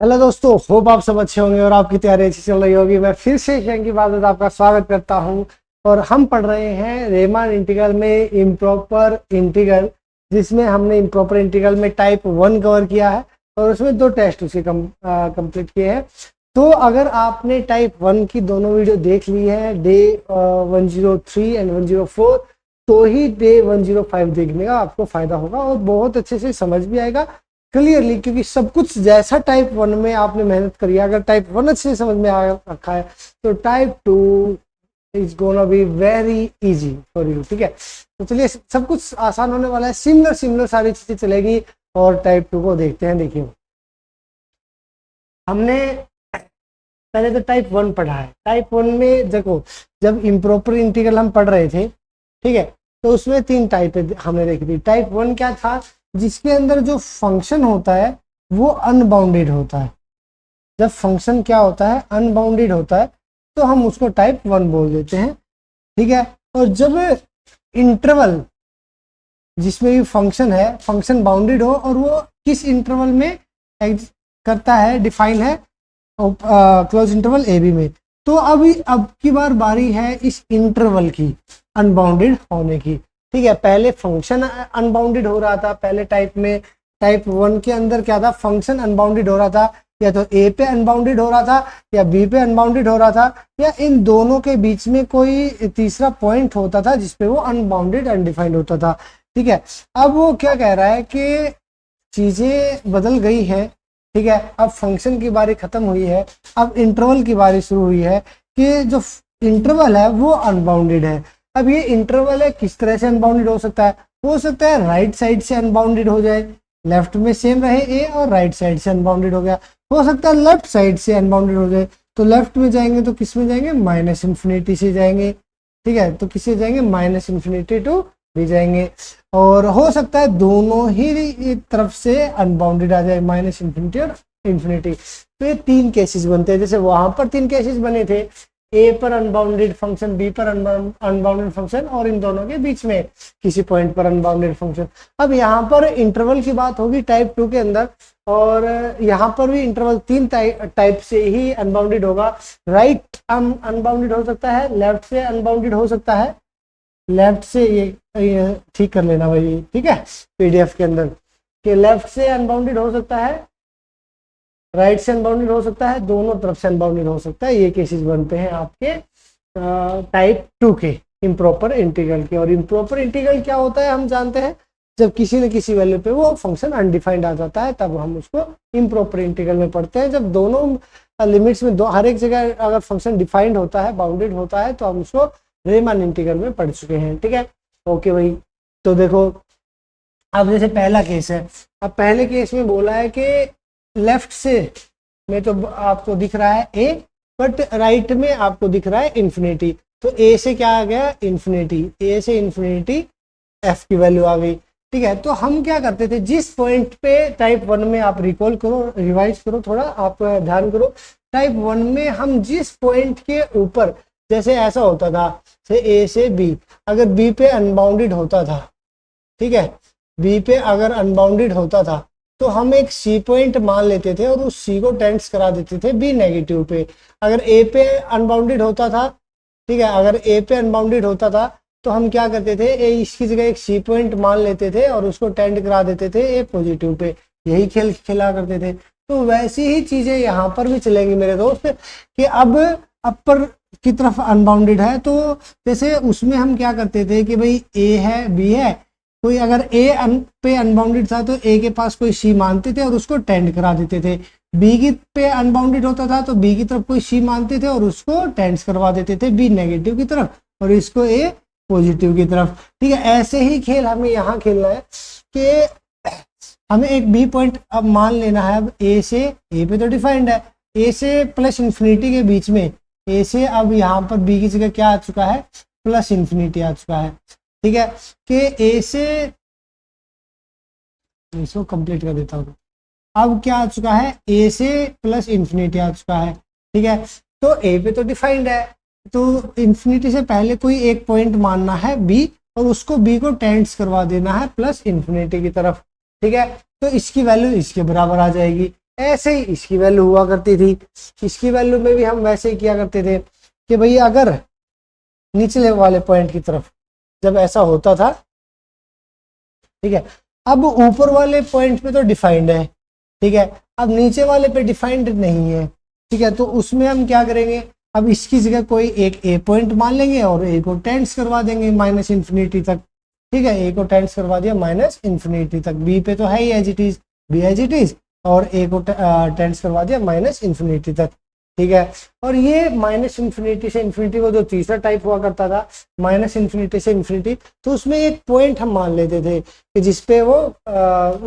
Hello दोस्तों, hope आप सब अच्छे होंगे और आपकी तैयारी अच्छी चल रही होगी। मैं फिर से शंकी बादल आपका स्वागत करता हूं और हम पढ़ रहे हैं रेमान इंटीग्रल में इम्प्रॉपर इंटीग्रल, जिसमें हमने इम्प्रॉपर इंटीग्रल में टाइप 1 कवर किया है और उसमें 2 टेस्ट उसके कंप्लीट किए हैं। तो अगर आपने टाइप 1 की दोनों वीडियो देख ली है, डे 103 एंड 104, तो ही डे 105 देखने का आपको फायदा होगा और बहुत अच्छे से समझ भी आएगा क्लियरली, क्योंकि सब कुछ जैसा टाइप 1 में आपने मेहनत करी है, अगर टाइप 1 अच्छे से समझ में आ रखा है तो type 2 is gonna be very easy for you. ठीक है, तो चलिए सब कुछ आसान होने वाला है, सिमिलर सिमिलर सारी चीजें चलेगी। और टाइप 2 को देखते हैं। देखिए, हमने पहले तो टाइप 1 पढ़ा है। टाइप 1 में देखो, जब इम्प्रॉपर इंटीग्रल हम पढ़ रहे थे, ठीक है, तो उसमें 3 टाइप हमने देखी थी। टाइप 1 क्या था? जिसके अंदर जो फंक्शन होता है वो अनबाउंडेड होता है। जब फंक्शन क्या होता है? अनबाउंडेड होता है, तो हम उसको टाइप 1 बोल देते हैं। ठीक है, और जब इंटरवल जिसमें भी फंक्शन है, फंक्शन बाउंडेड हो और वो किस इंटरवल में करता है, डिफाइन है क्लोज इंटरवल ए बी में, तो अब की बार बारी है इस इंटरवल की अनबाउंडेड होने की। ठीक है, पहले फंक्शन अनबाउंडेड हो रहा था, पहले टाइप में टाइप 1 के अंदर क्या था? फंक्शन अनबाउंडेड हो रहा था, या तो ए पे अनबाउंडेड हो रहा था या बी पे अनबाउंडेड हो रहा था, या इन दोनों के बीच में कोई तीसरा पॉइंट होता था जिसपे वो अनबाउंडेड अनडिफाइंड होता था। ठीक है, अब वो क्या कह रहा है कि चीजें बदल गई हैं। ठीक है, अब फंक्शन की बारी खत्म हुई है, अब इंटरवल की बारी शुरू हुई है कि जो इंटरवल है वो अनबाउंडेड है। अब ये इंटरवल है, किस तरह से अनबाउंडेड हो सकता है? हो सकता है राइट साइड से अनबाउंडेड हो जाए, लेफ्ट में सेम रहे ए, और राइट साइड से अनबाउंडेड हो गया। हो सकता है लेफ्ट साइड से अनबाउंडेड हो जाए, तो लेफ्ट में जाएंगे तो किस में जाएंगे? माइनस इन्फिनिटी से जाएंगे। ठीक है, तो किससे जाएंगे? माइनस इन्फिनिटी टू भी जाएंगे। और हो सकता है दोनों ही तरफ से अनबाउंडेड आ जाए, माइनस इन्फिनिटी और इन्फिनिटी। तो ये 3 केसेस बनते हैं। जैसे वहां पर 3 केसेस बने थे, ए पर अनबाउंडेड फंक्शन, बी पर अनबाउंडेड फंक्शन, और इन दोनों के बीच में किसी पॉइंट पर अनबाउंडेड फंक्शन। अब यहाँ पर इंटरवल की बात होगी टाइप 2 के अंदर, और यहाँ पर भी इंटरवल 3 टाइप से ही अनबाउंडेड होगा। राइट अनबाउंडेड हो सकता है, लेफ्ट से अनबाउंडेड हो सकता है। लेफ्ट से ये ठीक कर लेना भाई, ठीक है, पीडीएफ के अंदर, कि लेफ्ट से अनबाउंडेड हो सकता है, राइट से अनबाउंडेड हो सकता है, दोनों तरफ से अनबाउंडेड हो सकता है। ये केसेस बनते हैं आपके टाइप 2 के इम्प्रॉपर इंटीग्रल के। और इम्प्रॉपर इंटीग्रल क्या होता है हम जानते हैं, जब किसी न किसी वैल्यू पे वो फंक्शन अनडिफाइंड आ जाता है, तब हम उसको इम्प्रॉपर इंटीग्रल में पढ़ते हैं। जब दोनों लिमिट्स में हर एक जगह अगर फंक्शन डिफाइंड होता है, बाउंडेड होता है, तो हम उसको रीमान इंटीग्रल में पढ़ चुके हैं। ठीक है, ओके भाई। तो देखो, अब जैसे पहला केस है, अब पहले केस में बोला है कि लेफ्ट से में तो आपको दिख रहा है ए, बट राइट में आपको दिख रहा है इन्फिनिटी। तो ए से क्या आ गया? इन्फिनिटी। ए से इन्फिनिटी एफ की वैल्यू आ गई। ठीक है, तो हम क्या करते थे, जिस पॉइंट पे टाइप 1 में आप रिकॉल करो, रिवाइज करो, थोड़ा आप ध्यान करो, टाइप 1 में हम जिस पॉइंट के ऊपर, जैसे ऐसा होता था से ए से बी, अगर बी पे अनबाउंडेड होता था, ठीक है, बी पे अगर अनबाउंडेड होता था, तो हम एक सी पॉइंट मान लेते थे और उस सी को टेंस करा देते थे बी नेगेटिव पे। अगर ए पे अनबाउंडेड होता था, ठीक है, अगर ए पे अनबाउंडेड होता था, तो हम क्या करते थे, ए इसकी जगह एक सी पॉइंट मान लेते थे और उसको टेंड करा देते थे ए पॉजिटिव पे। यही खेल खेला करते थे। तो वैसी ही चीजें यहाँ पर भी चलेंगी मेरे दोस्त, कि अब अपर की तरफ अनबाउंडेड है, तो जैसे उसमें हम क्या करते थे कि भाई ए है, बी है, कोई अगर ए पे अनबाउंडेड था तो ए के पास कोई सी मानते थे और उसको टेंड करा देते थे। बी की पे अनबाउंडेड होता था तो बी की तरफ कोई सी मानते थे और उसको टेंड्स करवा देते थे बी नेगेटिव की तरफ और इसको ए पॉजिटिव की तरफ। ठीक है, ऐसे ही खेल हमें यहाँ खेलना है कि हमें एक बी पॉइंट अब मान लेना है। अब ए से, ए पे तो डिफाइंड है, ए से प्लस इन्फिनिटी के बीच में, ए से अब यहाँ पर बी की जगह क्या आ चुका है? प्लस इन्फिनिटी आ चुका है। ठीक है, कि ए से, इसको कंप्लीट कर देता हूँ, अब क्या आ चुका है? ए से प्लस इन्फिनिटी आ चुका है। ठीक है, तो ए पे तो डिफाइंड है, तो इन्फिनिटी से पहले कोई एक पॉइंट मानना है बी और उसको बी को टेंड्स करवा देना है प्लस इन्फिनिटी की तरफ। ठीक है, तो इसकी वैल्यू इसके बराबर आ जाएगी। ऐसे ही इसकी वैल्यू हुआ करती थी। इसकी वैल्यू में भी हम वैसे ही किया करते थे कि भैया अगर निचले वाले पॉइंट की तरफ जब ऐसा होता था, ठीक है, अब ऊपर वाले पॉइंट पे तो डिफाइंड है, ठीक है, अब नीचे वाले पे डिफाइंड नहीं है, ठीक है, तो उसमें हम क्या करेंगे, अब इसकी जगह कोई एक ए पॉइंट मान लेंगे और ए को टेंस करवा देंगे माइनस इन्फिनिटी तक, ठीक है, ए को टेंस करवा दिया माइनस इन्फिनिटी तक, बी पे तो है ही as it is, B as it is, और ए को टेंस करवा दिया माइनस इन्फिनिटी तक, ठीक है। और ये माइनस इन्फिनिटी से इन्फिनिटी वो जो तीसरा टाइप हुआ करता था, माइनस इन्फिनिटी से इन्फिनिटी, तो उसमें एक पॉइंट हम मान लेते थे कि जिसपे वो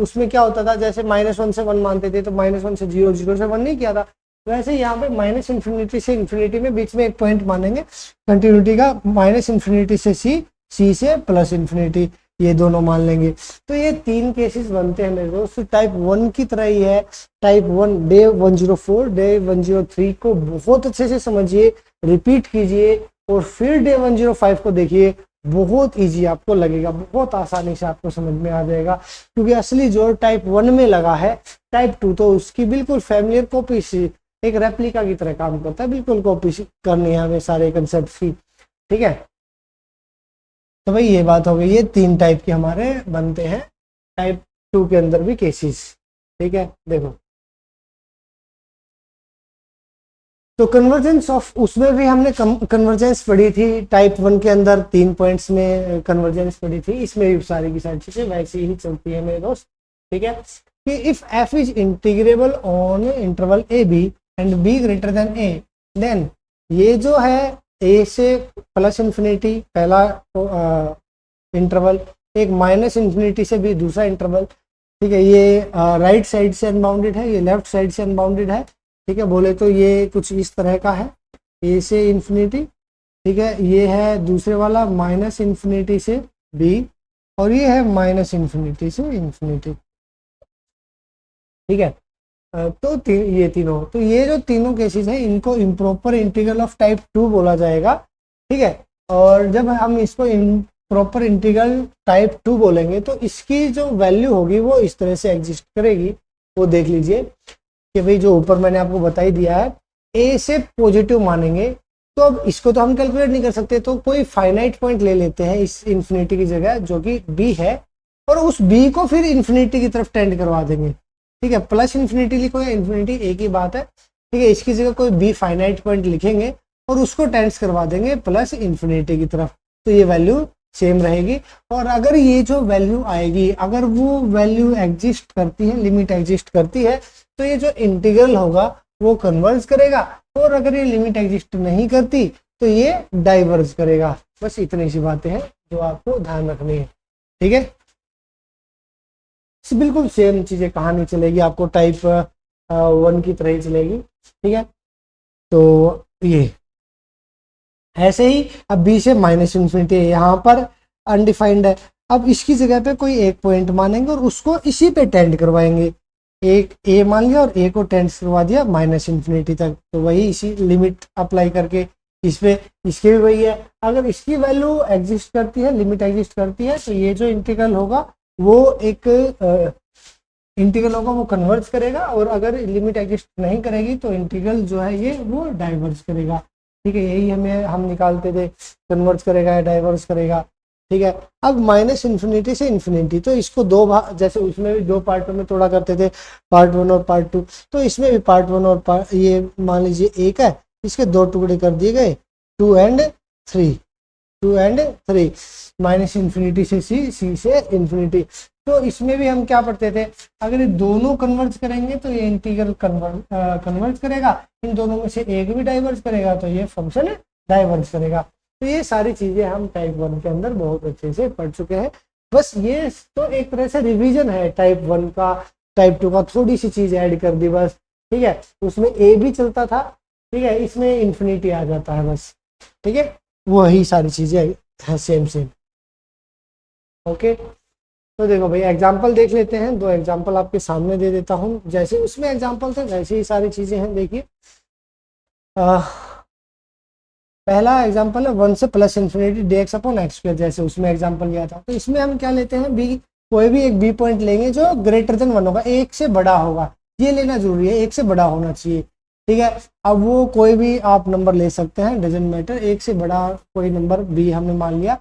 उसमें क्या होता था, जैसे -1 से 1 मानते थे तो -1 से 0, 0 से 1 नहीं किया था, वैसे यहाँ पे माइनस इन्फिनिटी से इन्फिनिटी में बीच में एक पॉइंट मानेंगे कंटिन्यूटी का, माइनस इन्फिनिटी से सी, सी से प्लस इन्फिनिटी, ये दोनों मान लेंगे। तो ये 3 केसेस बनते हैं मेरे दोस्त। टाइप 1 की तरह ही है। टाइप 1 डे 104 डे 103 को बहुत अच्छे से समझिए, रिपीट कीजिए और फिर डे 105 को देखिए, बहुत इजी आपको लगेगा, बहुत आसानी से आपको समझ में आ जाएगा, क्योंकि असली जोर टाइप 1 में लगा है। टाइप 2 तो उसकी बिल्कुल फैमिलियर कॉपी सी, एक रेप्लिका की तरह काम करता है, बिल्कुल कॉपी करनी है हमें सारे कंसेप्ट की, ठीक है। तो भाई ये बात हो गई, ये 3 टाइप के हमारे बनते हैं टाइप 2 के अंदर भी केसेस, ठीक है। देखो तो कन्वर्जेंस ऑफ, उसमें भी हमने कन्वर्जेंस पढ़ी थी टाइप 1 के अंदर, 3 पॉइंट्स में कन्वर्जेंस पढ़ी थी, इसमें भी सारी की सारी चीजें वैसी ही चलती है मेरे दोस्त, ठीक है। कि if f is integrable on interval a b and b greater than a, then ये जो है ए से प्लस इन्फिनिटी पहला इंटरवल, एक माइनस इन्फिनिटी से भी दूसरा इंटरवल, ठीक है, ये राइट साइड से अनबाउंडेड है, ये लेफ्ट साइड से अनबाउंडेड है, ठीक है, बोले तो ये कुछ इस तरह का है, ए से इन्फिनिटी, ठीक है, ये है दूसरे वाला माइनस इन्फिनिटी से बी, और ये है माइनस इन्फिनिटी से इन्फिनिटी, ठीक है। तो ये तीनों, तो ये जो तीनों केसेस हैं इनको इम्प्रॉपर इंटीग्रल ऑफ टाइप 2 बोला जाएगा, ठीक है। और जब हम इसको इम्प्रॉपर इंटीग्रल टाइप 2 बोलेंगे तो इसकी जो वैल्यू होगी वो इस तरह से एग्जिस्ट करेगी, वो देख लीजिए कि भाई जो ऊपर मैंने आपको बता ही दिया है, ए से पॉजिटिव मानेंगे तो अब इसको तो हम कैलकुलेट नहीं कर सकते, तो कोई फाइनाइट पॉइंट ले लेते हैं इस इन्फिनिटी की जगह जो कि बी है, और उस बी को फिर इन्फिनिटी की तरफ टेंड करवा देंगे, ठीक है। प्लस इन्फिनिटी लिखो या इन्फिनिटी एक ही बात है, ठीक है। इसकी जगह कोई बी फाइनाइट पॉइंट लिखेंगे और उसको टेंस करवा देंगे प्लस इन्फिनिटी की तरफ, तो ये वैल्यू सेम रहेगी। और अगर ये जो वैल्यू आएगी, अगर वो वैल्यू एग्जिस्ट करती है, लिमिट एग्जिस्ट करती है, तो ये जो इंटीग्रल होगा वो कन्वर्ज करेगा, और अगर ये लिमिट एग्जिस्ट नहीं करती तो ये डाइवर्ज करेगा। बस इतनी सी बातें हैं जो आपको ध्यान रखनी है, ठीक है। बिल्कुल सेम चीजें कहानी चलेगी, आपको टाइप 1 की तरह ही चलेगी, ठीक है। तो ये ऐसे ही अब बी से माइनस इन्फिनिटी यहाँ पर अनडिफाइंड है, अब इसकी जगह पे कोई एक पॉइंट मानेंगे और उसको इसी पे टेंड करवाएंगे, एक ए मान लिया और ए को टेंड करवा दिया माइनस इन्फिनिटी तक, तो वही इसी लिमिट अप्लाई करके इस पे, इसके भी वही है। अगर इसकी वैल्यू एग्जिस्ट करती है, लिमिट एग्जिस्ट करती है, तो ये जो इंटीग्रल होगा वो एक इंटीग्रल होगा वो कन्वर्ज करेगा, और अगर लिमिट एग्जिस्ट नहीं करेगी तो इंटीग्रल जो है ये वो डाइवर्ज करेगा, ठीक है। यही हम निकालते थे, कन्वर्ज करेगा या डाइवर्ज करेगा, ठीक है। अब माइनस इन्फिनिटी से इन्फिनिटी, तो इसको दो भाग, जैसे उसमें भी 2 पार्टों में तोड़ा करते थे, पार्ट 1 और पार्ट 2, तो इसमें भी पार्ट 1 और ये मान लीजिए एक है, इसके 2 टुकड़े कर दिए गए, 2 एंड 3, माइनस इन्फिनिटी से सी, सी से इन्फिनिटी। तो इसमें भी हम क्या पढ़ते थे, अगर ये दोनों कन्वर्ज करेंगे तो ये इंटीग्रल कन्वर्ज करेगा, इन दोनों में से एक भी डाइवर्ज करेगा तो ये फंक्शन डाइवर्ज करेगा। तो ये सारी चीजें हम टाइप 1 के अंदर बहुत अच्छे से पढ़ चुके हैं। बस ये तो एक तरह से रिवीजन है टाइप 1 का, टाइप 2 का थोड़ी सी चीज ऐड कर दी बस, ठीक है। उसमें ए भी चलता था, ठीक है, इसमें इन्फिनिटी आ जाता है बस, ठीक है, वही सारी चीजें है सेम। ओके, तो देखो भाई एग्जाम्पल देख लेते हैं, 2 एग्जाम्पल आपके सामने दे देता हूँ, जैसे उसमें एग्जाम्पल थे वैसे ही सारी चीजें हैं। देखिए पहला एग्जाम्पल है 1 से plus infinity dx upon x square, जैसे उसमें एग्जाम्पल लिया था। तो इसमें हम क्या लेते हैं, बी, कोई भी एक बी पॉइंट लेंगे जो ग्रेटर देन 1 होगा, 1 से बड़ा होगा, ये लेना जरूरी है, एक से बड़ा होना चाहिए, ठीक है। अब वो कोई भी आप नंबर ले सकते हैं, डजेंट मैटर, एक से बड़ा कोई नंबर बी हमने मान लिया।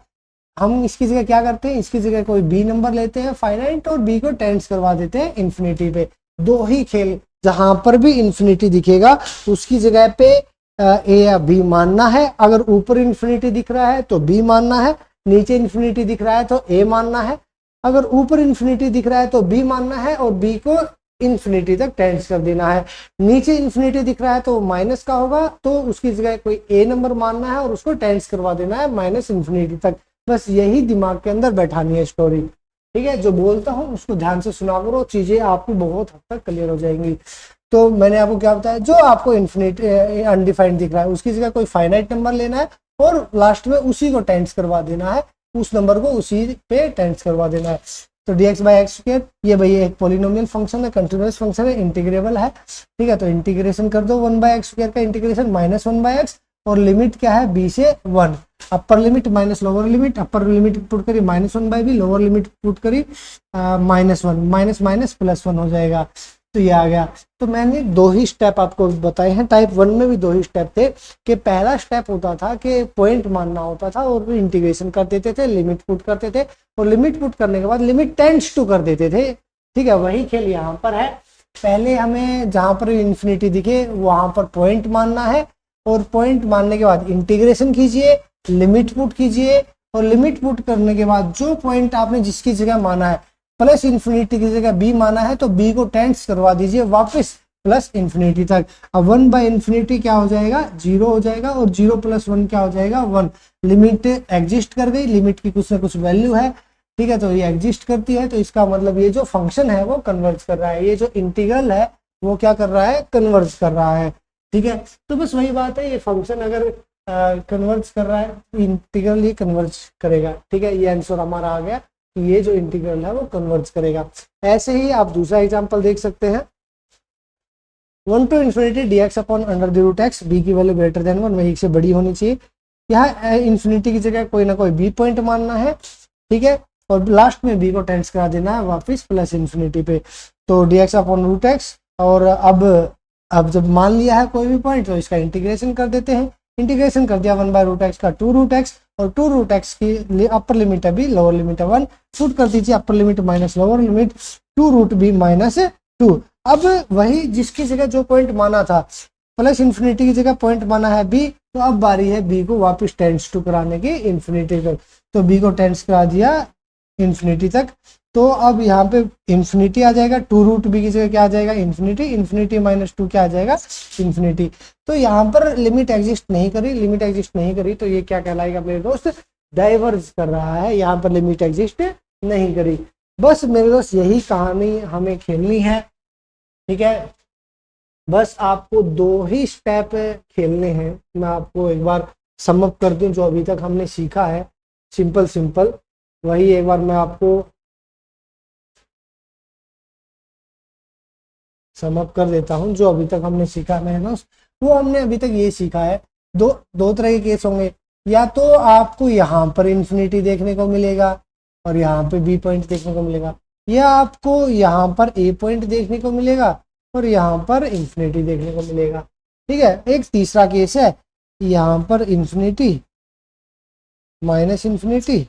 हम इसकी जगह क्या करते हैं, इसकी जगह कोई बी नंबर लेते हैं फाइनाइट और बी को टेंस करवा देते हैं इन्फिनिटी पे। दो ही खेल, जहां पर भी इन्फिनिटी दिखेगा उसकी जगह पे ए या बी मानना है। अगर ऊपर इन्फिनिटी दिख रहा है तो बी मानना है, नीचे इन्फिनिटी दिख रहा है तो ए मानना है। अगर ऊपर इन्फिनिटी दिख रहा है तो बी मानना है और बी को इन्फिनिटी तक टेंस कर देना है। नीचे इन्फिनिटी दिख रहा है तो माइनस का होगा, तो उसकी जगह कोई ए नंबर मानना है और उसको टेंस करवा देना है माइनस इन्फिनिटी तक। बस यही दिमाग के अंदर बैठानी है स्टोरी, ठीक है। जो बोलता हूँ उसको ध्यान से सुना करो, चीजें आपकी बहुत हद तक क्लियर हो जाएंगी। तो मैंने आपको क्या बताया, जो आपको इन्फिनिट अनडिफाइंड दिख रहा है उसकी जगह कोई फाइनाइट नंबर लेना है और लास्ट में उसी को टेंस करवा देना है, उस नंबर को उसी पे टेंस करवा देना है। तो dx बाई एक्स स्क्वायर, ये भाई एक पोलिनोमियल फंक्शन है, कंटिन्यूअस फंक्शन है, इंटीग्रेबल है, ठीक है। तो इंटीग्रेशन कर दो 1 बाई एक्स स्क्वायर का इंटीग्रेशन -1 बाई एक्स, और लिमिट क्या है b से 1, upper limit minus lower limit, upper limit put करी -1 by b, lower limit put करी -1, माइनस माइनस प्लस 1 हो जाएगा। तो ये आ गया। तो मैंने दो ही स्टेप आपको बताए हैं, टाइप 1 में भी दो ही स्टेप थे, कि पहला स्टेप होता था कि पॉइंट मानना होता था और इंटीग्रेशन कर देते थे, लिमिट पुट करते थे, और लिमिट पुट करने के बाद लिमिट टेंड्स टू कर देते थे, ठीक है। वही खेल यहाँ पर है, पहले हमें जहां पर इन्फिनिटी दिखे वहां पर पॉइंट मानना है, और पॉइंट मानने के बाद इंटीग्रेशन कीजिए, लिमिट पुट कीजिए, और लिमिट पुट करने के बाद जो पॉइंट आपने जिसकी जगह माना है प्लस इन्फिनिटी की जगह बी माना है तो बी को टेंस करवा दीजिए वापस प्लस इन्फिनिटी तक। अब 1 बाई इन्फिनिटी क्या हो जाएगा, 0 हो जाएगा, और 0 + 1 क्या हो जाएगा, 1। लिमिट एग्जिस्ट कर गई, लिमिट की कुछ ना कुछ वैल्यू है, ठीक है। तो ये एग्जिस्ट करती है, तो इसका मतलब ये जो फंक्शन है वो कन्वर्ज कर रहा है, ये जो इंटीग्रल है वो क्या कर रहा है, कन्वर्ज कर रहा है, ठीक है। तो बस वही बात है, ये फंक्शन अगर कन्वर्ज कर रहा है, इंटीग्रल ये कन्वर्ज करेगा, ठीक है। ये आंसर हमारा आ गया कि ये जो इंटीग्रल है वो कन्वर्ज करेगा। ऐसे ही आप दूसरा एग्जांपल देख सकते हैं, 1 to infinity dx upon under the root x, b की वैल्यू ग्रेटर देन 1, वही से बड़ी होनी चाहिए। यहाँ इन्फिनिटी की जगह कोई ना कोई बी पॉइंट मानना है, ठीक है, और लास्ट में बी को टेंस करा देना है वापस प्लस इन्फिनिटी पे। तो dx अपॉन रूट एक्स, और अब जब मान लिया है कोई भी पॉइंट तो इसका इंटीग्रेशन कर देते हैं। इंटीग्रेशन कर दिया 1 बाई रूट एक्स का 2 रूट एक्स, और 2 रूट एक्स की अपर लिमिट है बी, लोअर लिमिट है 1, पुट कर दीजिए upper limit minus lower limit 2 root b minus 2। अब वही जिसकी जगह जो पॉइंट माना था प्लस इन्फिनिटी की जगह पॉइंट माना है बी, तो अब बारी है बी को वापस टेंस टू कराने की इन्फिनिटी तक। तो बी को टेंस करा दिया इन्फिनिटी तक, तो अब यहाँ पे इन्फिनिटी आ जाएगा, 2 रूट बी की जगह क्या आ जाएगा, इन्फिनिटी, इन्फिनिटी माइनस 2 क्या आ जाएगा, इन्फिनिटी। तो यहाँ पर लिमिट एग्जिस्ट नहीं करी, लिमिट एग्जिस्ट नहीं करी, तो ये क्या कहलाएगा मेरे दोस्त, डाइवर्ज कर रहा है, यहाँ पर लिमिट एग्जिस्ट नहीं करी। बस मेरे दोस्त यही कहानी हमें खेलनी है, ठीक है। बस आपको दो ही स्टेप खेलने हैं। मैं आपको एक बार समअप कर दूं जो अभी तक हमने सीखा है, सिंपल वही एक बार मैं आपको समअप कर देता हूं जो अभी तक हमने सीखा है ना। वो हमने अभी तक ये सीखा है, दो तरह के केस होंगे, या तो आपको यहाँ पर इन्फिनिटी देखने को मिलेगा और यहाँ पे बी पॉइंट देखने को मिलेगा, या आपको यहाँ पर ए पॉइंट देखने को मिलेगा और यहाँ पर इन्फिनिटी देखने को मिलेगा, ठीक है। एक तीसरा केस है, यहाँ पर इन्फिनिटी माइनस इन्फिनिटी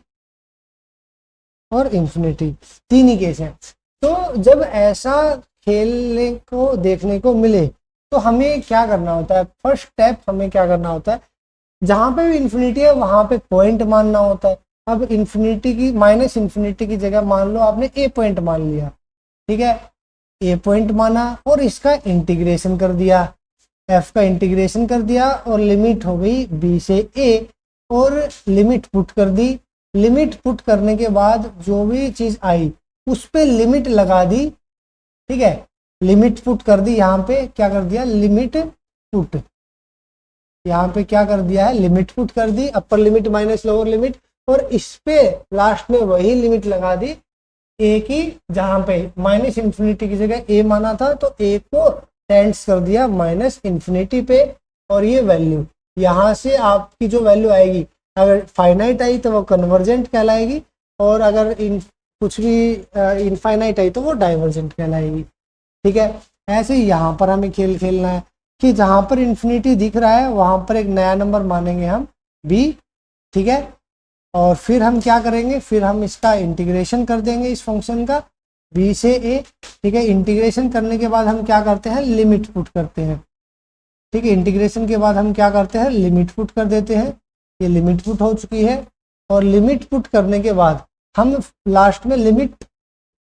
और इन्फिनिटी, तीन ही केस हैं। तो जब ऐसा खेलने को देखने को मिले तो हमें क्या करना होता है, फर्स्ट स्टेप हमें क्या करना होता है, जहां पे भी इन्फिनिटी है वहां पे पॉइंट मानना होता है। अब इन्फिनिटी की माइनस इन्फिनिटी की जगह मान लो आपने ए पॉइंट मान लिया, ठीक है, ए पॉइंट माना और इसका इंटीग्रेशन कर दिया, एफ का इंटीग्रेशन कर दिया, और लिमिट हो गई बी से ए, और लिमिट पुट कर दी। लिमिट पुट करने के बाद जो भी चीज आई उस पे लिमिट लगा दी, ठीक है, लिमिट पुट कर दी। यहाँ पे क्या कर दिया, लिमिट पुट, यहाँ पे क्या कर दिया है, लिमिट पुट कर दी, upper limit minus lower limit, और इस पे लास्ट में वही लिमिट लगा दी ए की, जहां पे माइनस इन्फिनिटी की जगह ए माना था तो ए को टेंस कर दिया माइनस इन्फिनिटी पे, और ये वैल्यू यहाँ से आपकी जो वैल्यू आएगी, अगर फाइनाइट आई तो वो कन्वर्जेंट कहलाएगी, और अगर कुछ भी इनफाइनाइट आई तो वो डाइवर्जेंट कहलाएगी, ठीक है। ऐसे ही यहाँ पर हमें खेल खेलना है कि जहाँ पर इन्फिनिटी दिख रहा है वहाँ पर एक नया नंबर मानेंगे हम b, ठीक है। और फिर हम क्या करेंगे, फिर हम इसका इंटीग्रेशन कर देंगे इस फंक्शन का b से a, ठीक है। इंटीग्रेशन करने के बाद हम क्या करते हैं, लिमिट पुट करते हैं, ठीक है। इंटीग्रेशन के बाद हम क्या करते हैं, लिमिट पुट कर देते हैं। ये लिमिट पुट हो चुकी है और लिमिट पुट करने के बाद हम लास्ट में लिमिट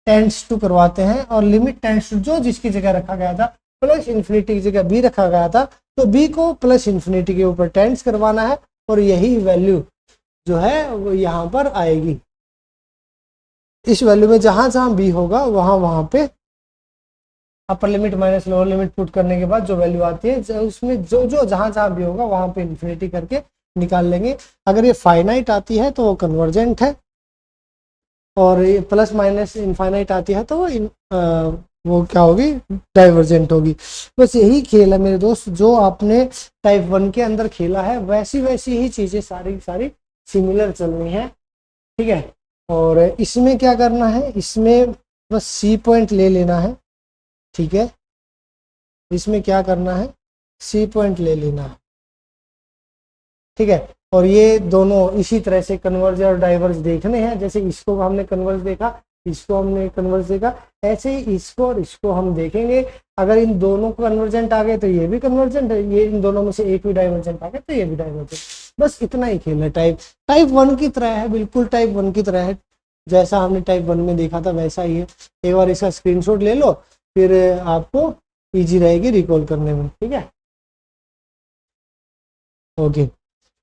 टेंड्स टू करवाते हैं और लिमिट टेंड्स टू जो जिसकी जगह रखा गया था प्लस इन्फिनिटी की जगह b रखा गया था, तो b को प्लस इन्फिनिटी के ऊपर टेंड्स करवाना है और यही वैल्यू जो है वो यहाँ पर आएगी। इस वैल्यू में जहां जहां b होगा वहां पे अपर limit minus lower limit put करने के बाद जो वैल्यू आती है उसमें जो जो जहां जहां भी होगा वहां पे इन्फिनिटी करके निकाल लेंगे। अगर ये फाइनाइट आती है तो वो कन्वर्जेंट है और ये प्लस माइनस इनफाइनाइट आती है तो वो क्या होगी, डाइवर्जेंट होगी। बस यही खेल है मेरे दोस्त, जो आपने टाइप 1 के अंदर खेला है वैसी वैसी ही चीजें सारी सारी सिमिलर चलनी है, ठीक है। और इसमें क्या करना है, इसमें बस सी पॉइंट ले लेना है, ठीक है। इसमें क्या करना है, सी पॉइंट ले लेना है, ठीक है। और ये दोनों इसी तरह से कन्वर्ज और डाइवर्ज देखने हैं, जैसे इसको हमने कन्वर्ज देखा, इसको हमने कन्वर्ज देखा, ऐसे ही इसको और इसको हम देखेंगे। अगर इन दोनों को कन्वर्जेंट आ गए तो ये भी कन्वर्जेंट है, ये इन दोनों में से एक भी डाइवर्जेंट आ गया तो ये भी डाइवर्जेंट। बस इतना ही खेल है। टाइप 1 की तरह है, बिल्कुल टाइप 1 की तरह है, जैसा हमने टाइप 1 में देखा था वैसा ही है। एक बार इसका स्क्रीनशॉट ले लो, फिर आपको इजी रहेगी रिकॉल करने में, ठीक है। ओके,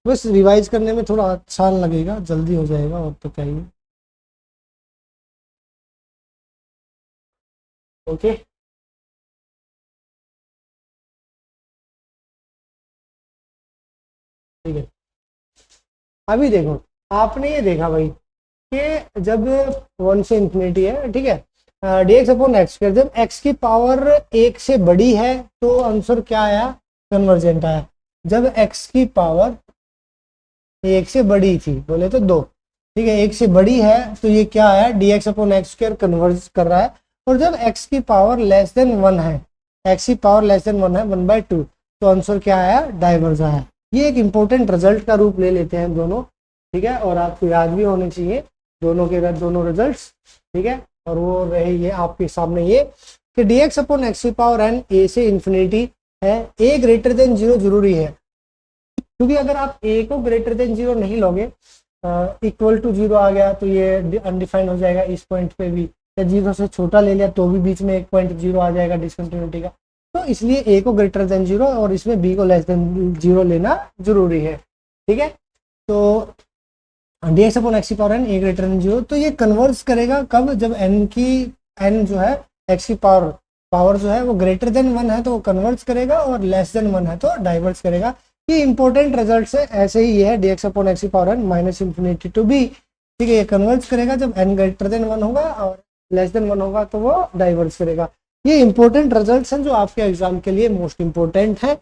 बस रिवाइज करने में थोड़ा अच्छा लगेगा, जल्दी हो जाएगा और तो क्या ही है। ओके, ठीक है। अभी देखो, आपने ये देखा भाई कि जब 1 से इंफिनिटी है, ठीक है, dx अपॉन एक्स कर, जब x की पावर 1 से बड़ी है तो आंसर क्या आया, कन्वर्जेंट आया। जब x की पावर 1 से बड़ी थी, बोले तो 2, ठीक है, 1 से बड़ी है तो ये क्या आया, dx upon x square converge कर रहा है। और जब x की पावर लेस देन 1 है, x की पावर लेस देन 1 है 1/2, तो आंसर क्या आया, डाइवर्ज आया। ये एक इंपॉर्टेंट रिजल्ट का रूप ले लेते हैं दोनों, ठीक है। और आपको याद भी होने चाहिए दोनों के दोनों रिजल्ट्स, ठीक है। और वो रहे ये आपके सामने ये कि dx अपॉन एक्स की पावर n a से इंफिनिटी है, a ग्रेटर देन 0 जरूरी है, क्योंकि अगर आप a को ग्रेटर देन 0 नहीं लोगे, इक्वल टू 0 आ गया तो ये अनडिफाइंड हो जाएगा इस पॉइंट पे भी, या 0 से छोटा ले लिया तो भी बीच में एक पॉइंट 0 आ जाएगा डिसकंटिन्यूटी का। तो इसलिए a को ग्रेटर देन 0 और इसमें b को लेस देन 0 लेना जरूरी है, ठीक है। तो dx अपॉन एक्स की power n a greater than 0, तो ये कन्वर्ज करेगा कब, जब n जो है x की पावर जो है वो ग्रेटर देन 1 है तो वो कन्वर्ज करेगा और लेस देन 1 है तो डाइवर्स करेगा। ये इंपॉर्टेंट रिजल्ट है। ऐसे ही ये है dx अपॉन एक्स की power n minus infinity to b, ठीक है। ये कन्वर्ज करेगा जब n ग्रेटर देन 1 होगा और लेस देन 1 होगा तो वो डाइवर्स करेगा। ये इंपॉर्टेंट रिजल्ट्स हैं जो आपके एग्जाम के लिए मोस्ट इंपॉर्टेंट है,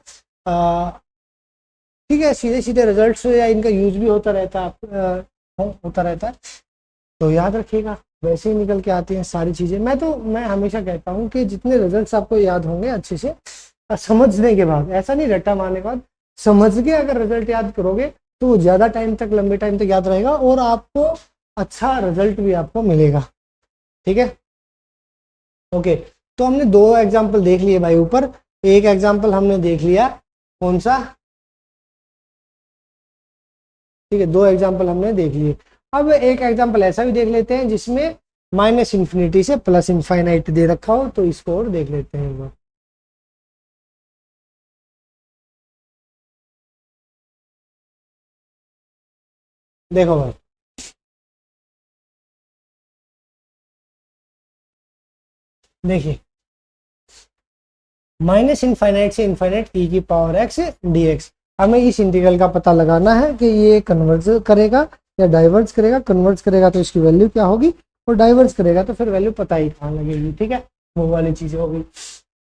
ठीक है। सीधे सीधे रिजल्ट्स या इनका यूज भी होता रहता है, तो याद रखिएगा, वैसे ही निकल के आती हैं सारी चीज़ें। मैं हमेशा कहता हूँ कि जितने रिजल्ट्स आपको याद होंगे अच्छे से समझने के बाद, ऐसा नहीं रट्टा मारने के बाद, समझ के अगर रिजल्ट याद करोगे तो वो ज़्यादा टाइम तक, लंबे टाइम तक याद रहेगा और आपको अच्छा रिजल्ट भी आपको मिलेगा, ठीक है। ओके, तो हमने 2 एग्जाम्पल देख लिए भाई ऊपर। एक एग्जाम्पल हमने देख लिया, कौन सा, ठीक है, 2 एग्जाम्पल हमने देख लिए। अब एक एग्जाम्पल ऐसा भी देख लेते हैं जिसमें माइनस इन्फिनिटी से प्लस इनफाइनाइट दे रखा हो, तो इसको और देख लेते हैं एक बार। देखो भाई, देखिए, माइनस इनफाइनाइट से इनफाइनाइट e की पावर x dx, हमें इस इंटीग्रल का पता लगाना है कि ये कन्वर्ज करेगा या डाइवर्ज करेगा। कन्वर्ज करेगा तो इसकी वैल्यू क्या होगी, और डाइवर्ज करेगा तो फिर वैल्यू पता ही कहाँ लगेगी, ठीक है, वो वाली चीजें होगी।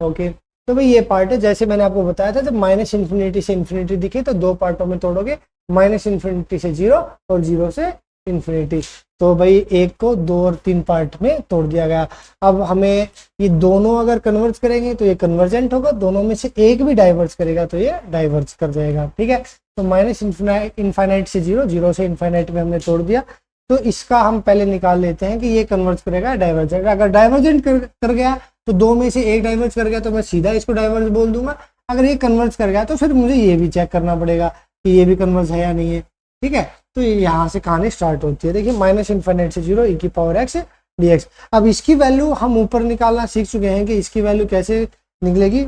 ओके, तो भाई ये पार्ट है, जैसे मैंने आपको बताया था, जब माइनस इन्फिनिटी से इन्फिनिटी दिखे तो 2 पार्टों में तोड़ोगे, माइनस इन्फिनिटी से 0 और 0 से इन्फिनिटी। तो भाई एक को 2 और 3 पार्ट में तोड़ दिया गया। अब हमें ये दोनों अगर कन्वर्ज करेंगे तो ये कन्वर्जेंट होगा, दोनों में से एक भी डाइवर्ज करेगा तो ये डाइवर्ज कर जाएगा। ठीक है, तो माइनस इनफाइनाइट से 0, 0 से इनफाइनाइट में हमने तोड़ दिया। तो इसका हम पहले निकाल लेते हैं कि ये कन्वर्ज करेगा डाइवर्जेंट। अगर डाइवर्जेंट कर गया तो 2 में से एक डाइवर्ज कर गया तो मैं सीधा इसको डाइवर्ज बोल दूंगा। अगर ये कन्वर्ज कर गया तो फिर मुझे ये भी चेक करना पड़ेगा कि ये भी कन्वर्ज है या नहीं है। ठीक है, तो यहाँ से कहानी स्टार्ट होती है। देखिए माइनस इनफाइनाइट से 0 e⁻x dx। अब इसकी वैल्यू हम ऊपर निकालना सीख चुके हैं कि इसकी वैल्यू कैसे निकलेगी।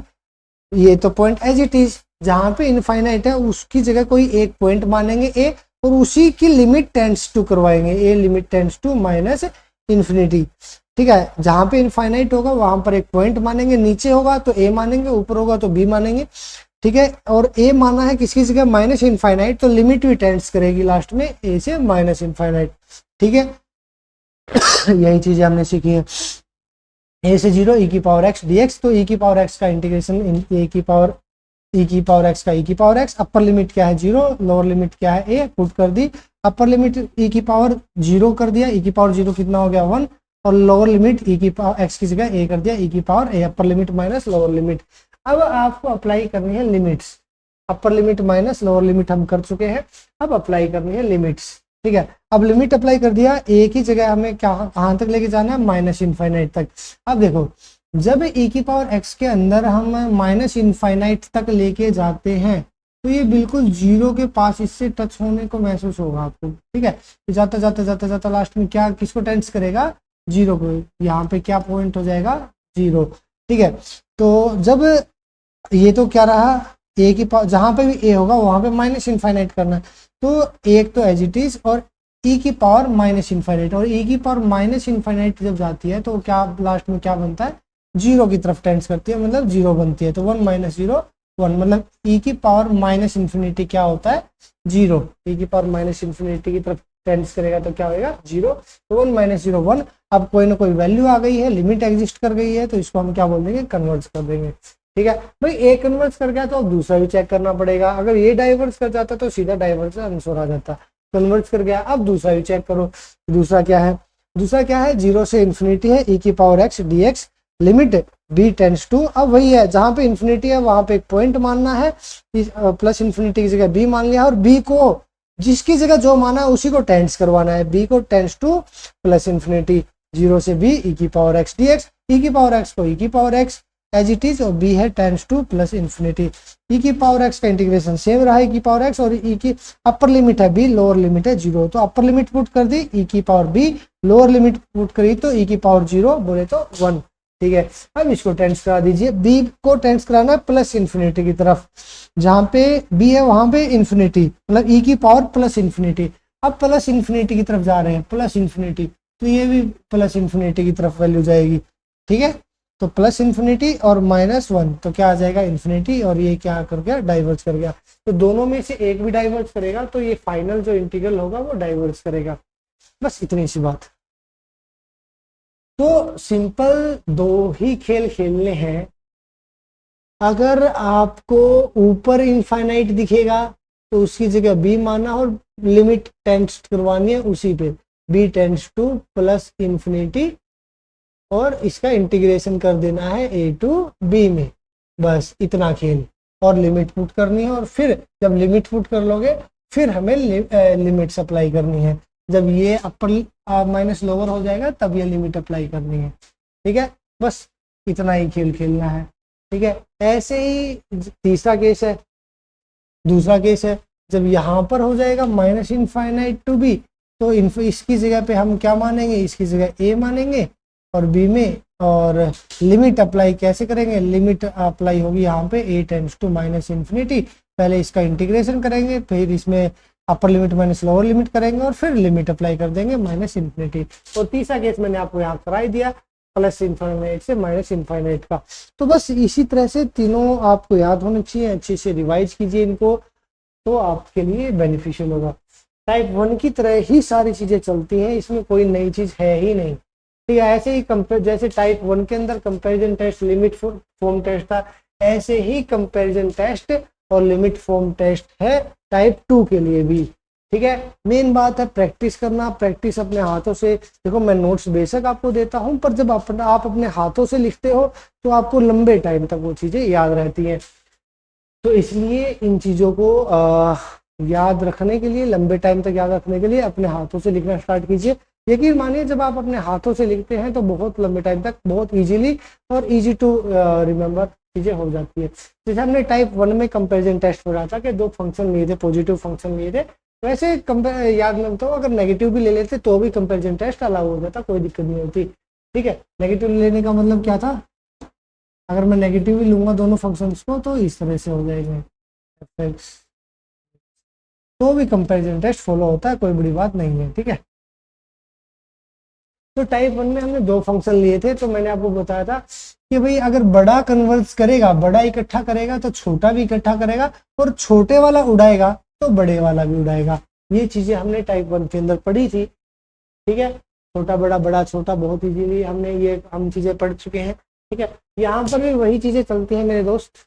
ये तो पॉइंट एज इट इज, जहाँ पे इनफाइनाइट है उसकी जगह कोई एक पॉइंट मानेंगे ए, और उसी की लिमिट टेंड्स टू करवाएंगे, a limit tends to minus infinity. ठीक है, जहाँ पे इनफाइनाइट होगा वहां पर एक पॉइंट मानेंगे, नीचे होगा तो ए मानेंगे, ऊपर होगा तो बी मानेंगे। ठीक है, और ए माना है किसकी जगह माइनस इनफाइनाइट, तो लिमिट भी टेंड्स करेगी लास्ट में ए से माइनस इनफाइनाइट। ठीक है, यही चीजें हमने सीखी है। ए से 0 e⁻x dx, तो e⁻x का इंटीग्रेशन e⁻x का e⁻x, अपर लिमिट क्या है 0, लोअर लिमिट क्या है a, पुट कर दी। अपर लिमिट e⁻0 कर दिया, e⁻0 कितना हो गया 1, और लोअर लिमिट e⁻x की जगह a कर दिया, e⁻a, अपर लिमिट माइनस लोअर लिमिट। अब आपको अप्लाई करनी है लिमिट्स। अपर लिमिट माइनस लोअर लिमिट हम कर चुके हैं, अब अप्लाई करनी है लिमिट्स। ठीक है, अब लिमिट अप्लाई कर दिया, ए की जगह हमें कहाँ तक लेके जाना है, माइनस इनफाइनाइट तक। अब देखो जब e⁻x के अंदर हम माइनस इनफाइनाइट तक लेके जाते हैं तो ये बिल्कुल 0 के पास इससे टच होने को महसूस होगा आपको। ठीक है, तो जाता जाता जाता जाता लास्ट में क्या किसको टेंस करेगा, 0 को। यहाँ पे क्या पॉइंट हो जाएगा 0। ठीक है, तो जब ये तो क्या रहा, ए की पावर जहाँ पे भी ए होगा वहां पे माइनस इनफाइनाइट करना है, तो एक तो एज इट इज, और ई की पावर माइनस इनफाइनाइट, और ई की पावर माइनस इनफाइनाइट जब जाती है तो क्या लास्ट में क्या बनता है, 0 की तरफ टेंड्स करती है, मतलब 0 बनती है। तो 1 - 0 1, मतलब ई की पावर माइनस इन्फिनिटी क्या होता है 0, ई की पावर माइनस इन्फिनिटी की तरफ टेंड्स करेगा तो क्या होगा 0। तो 1 - 0 1। अब कोई ना कोई वैल्यू आ गई है, लिमिट एग्जिस्ट कर गई है, तो इसको हम क्या बोल देंगे, कन्वर्ट कर देंगे। ठीक है भाई, ए कन्वर्ट कर गया तो अब दूसरा भी चेक करना पड़ेगा। अगर ये डाइवर्स कर जाता तो सीधा डाइवर्स आंसर आ जाता, कन्वर्ट कर गया, अब दूसरा भी चेक करो। दूसरा क्या है, 0 से इन्फिनिटी है, e⁻x dx, limit b tends to, अब वही है जहां पे इन्फिनिटी है वहां पे एक पॉइंट मानना है, प्लस इन्फिनिटी की जगह b मान लिया, और b को जिसकी जगह जो माना है उसी को टेंड्स करवाना है, b को टेंड्स टू प्लस इन्फिनिटी, 0 से b e⁻x dx, e⁻x को e⁻x एज इट इज, और b है tends two plus infinity. e⁻x का इंटीग्रेशन सेम रहा e⁻x, और e की अपर लिमिट है b, लोअर लिमिट है 0, तो अपर लिमिट पुट कर दी e⁻b, लोअर लिमिट पुट करी तो e⁻0 बोले तो 1। ठीक है, अब इसको टेंस करा दीजिए, b को टेंस कराना है प्लस इन्फिनिटी की तरफ, जहां पे b है वहां पे इन्फिनिटी, मतलब e की पावर प्लस इन्फिनिटी। अब प्लस इन्फिनिटी की तरफ जा रहे हैं, प्लस इन्फिनिटी, तो ये भी प्लस इन्फिनिटी की तरफ वैल्यू जाएगी। ठीक है, तो प्लस इन्फिनिटी और -1, तो क्या आ जाएगा इन्फिनिटी, और ये क्या कर गया डाइवर्स कर गया। तो दोनों में से एक भी डाइवर्स करेगा तो ये फाइनल जो इंटीग्रल होगा वो डाइवर्स करेगा। बस इतनी सी बात। तो सिंपल 2 ही खेल खेलने हैं। अगर आपको ऊपर इनफाइनाइट दिखेगा तो उसकी जगह b माना और लिमिट टेंड्स करवानी है उसी पे, b tends two plus infinity, और इसका इंटीग्रेशन कर देना है a टू b में, बस इतना खेल। और लिमिट पुट करनी है, और फिर जब लिमिट पुट कर लोगे फिर हमें लिमिट्स अप्लाई करनी है। जब ये अपर माइनस लोअर हो जाएगा तब ये लिमिट अप्लाई करनी है। ठीक है, बस इतना ही खेल खेलना है। ठीक है, ऐसे ही तीसरा केस है, दूसरा केस है, जब यहाँ पर हो जाएगा माइनस इनफाइनाइट टू b, तो इसकी जगह पे हम क्या मानेंगे, इसकी जगह a मानेंगे और b में, और लिमिट अप्लाई कैसे करेंगे, लिमिट अप्लाई होगी यहाँ पे a tends to minus infinity, पहले इसका इंटीग्रेशन करेंगे, फिर इसमें upper limit minus lower limit करेंगे, और फिर लिमिट अप्लाई कर देंगे माइनस इन्फिनिटी। और तीसरा केस मैंने आपको यहाँ कराई दिया, प्लस इनफाइनाइट से माइनस इनफाइनाइट का। तो बस इसी तरह से तीनों आपको याद होने चाहिए, अच्छे से रिवाइज कीजिए इनको, तो आपके लिए बेनिफिशियल होगा। टाइप 1 की तरह ही सारी चीजें चलती हैं, इसमें कोई नई चीज है ही नहीं। ठीक है, ऐसे ही कंपेयर, जैसे टाइप 1 के अंदर comparison test, limit form test था, ऐसे ही कंपैरिजन टेस्ट और लिमिट फॉर्म टेस्ट है टाइप 2 के लिए भी। ठीक है, मेन बात है प्रैक्टिस करना, प्रैक्टिस अपने हाथों से। देखो मैं नोट्स बेशक आपको देता हूँ, पर जब आप अपने हाथों से लिखते हो तो आपको लंबे टाइम तक वो चीज़ें याद रहती हैं। तो इसलिए इन चीज़ों को याद रखने के लिए, लंबे टाइम तक याद रखने के लिए अपने हाथों से लिखना स्टार्ट कीजिए। यकीन मानिए जब आप अपने हाथों से लिखते हैं तो बहुत लंबे टाइम तक बहुत इजीली और इजी टू रिमेम्बर चीज़ें हो जाती है। जैसे हमने टाइप 1 में कंपैरिजन टेस्ट पढ़ा था कि 2 फंक्शन लिए थे, पॉजिटिव फंक्शन लिए थे, वैसे याद में तो अगर नेगेटिव भी ले लेते तो भी कंपैरिजन टेस्ट अलाउ हो जाता, कोई दिक्कत नहीं होती। ठीक है, नेगेटिव लेने का मतलब क्या था, अगर मैं नेगेटिव ही लूंगा दोनों फंक्शंस को तो इस तरह से हो जाएंगे fx, तो भी कंपैरिजन टेस्ट फॉलो होता है, कोई बड़ी बात नहीं है। ठीक है, तो टाइप 1 में हमने 2 फंक्शन लिए थे, तो मैंने आपको बताया था कि भाई अगर बड़ा कन्वर्स करेगा, बड़ा इकट्ठा करेगा तो छोटा भी इकट्ठा करेगा, और छोटे वाला उड़ाएगा तो बड़े वाला भी उड़ाएगा। ये चीजें हमने टाइप 1 के अंदर पढ़ी थी। ठीक है, छोटा बड़ा बड़ा छोटा बहुत इजीली हम चीजें पढ़ चुके हैं। ठीक है, यहाँ पर भी वही चीजें चलती हैं मेरे दोस्त,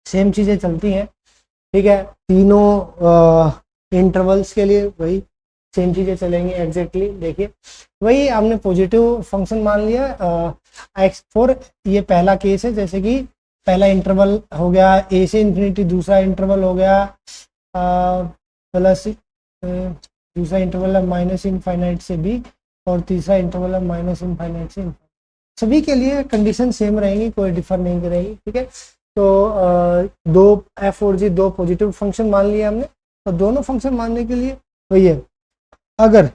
सेम चीजें चलती हैं। ठीक है, तीनों इंटरवल्स के लिए वही सेम चीजें चलेंगी एग्जैक्टली। देखिए वही हमने पॉजिटिव फंक्शन मान लिया x4, ये पहला केस है, जैसे कि पहला इंटरवल हो गया a से इन्फिनिटी, दूसरा इंटरवल हो गया प्लस, दूसरा इंटरवल है माइनस इनफाइनाइट से b, और तीसरा इंटरवल है माइनस इनफाइनाइट से इनफाइनाइट। सभी के लिए कंडीशन सेम रहेंगी, कोई डिफर नहीं करेगी। ठीक है, तो दो f और g, 2 पॉजिटिव फंक्शन मान लिए हमने, तो दोनों फंक्शन मानने के लिए वही है, अगर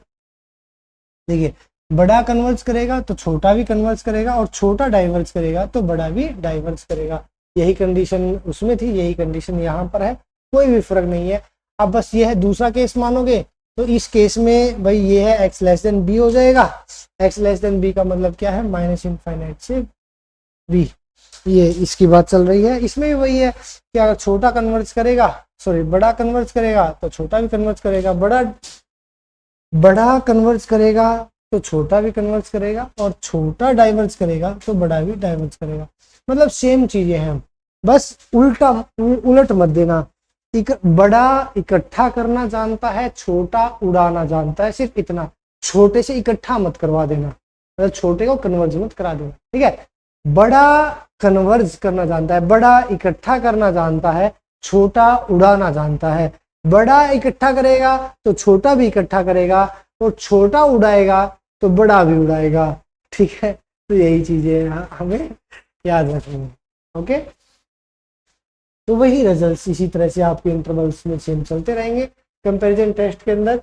देखिए बड़ा कन्वर्स करेगा तो छोटा भी कन्वर्स करेगा, और छोटा डाइवर्स करेगा तो बड़ा भी डाइवर्स करेगा। यही कंडीशन उसमें थी, यही कंडीशन यहाँ पर है, कोई भी फर्क नहीं है। अब बस ये है दूसरा केस मानोगे तो इस केस में भाई ये है x लेस देन b हो जाएगा। x लेस देन b का मतलब क्या है, माइनस इनफाइनाइट से b, ये इसकी बात चल रही है। इसमें भी वही है कि अगर छोटा कन्वर्स करेगा, सॉरी बड़ा कन्वर्स करेगा तो छोटा भी कन्वर्स करेगा, बड़ा कन्वर्स करेगा तो छोटा भी कन्वर्स करेगा, और छोटा डाइवर्स करेगा तो बड़ा भी डाइवर्स करेगा। मतलब सेम चीजें हैं, बस उलट मत देना। बड़ा इकट्ठा करना जानता है, छोटा उड़ाना जानता है, सिर्फ इतना। छोटे से इकट्ठा मत करवा देना, मतलब छोटे को कन्वर्ज मत करा देना। ठीक है, बड़ा कन्वर्ज करना जानता है, बड़ा इकट्ठा करना जानता है, छोटा उड़ाना जानता है। बड़ा इकट्ठा करेगा तो छोटा भी इकट्ठा करेगा, और छोटा उड़ाएगा तो बड़ा भी उड़ाएगा। ठीक है, तो यही चीजें हमें याद रखनी है। ओके, तो वही रिजल्ट्स इसी तरह से आपके इंटरवल्स में सेम चलते रहेंगे कंपैरिजन टेस्ट के अंदर।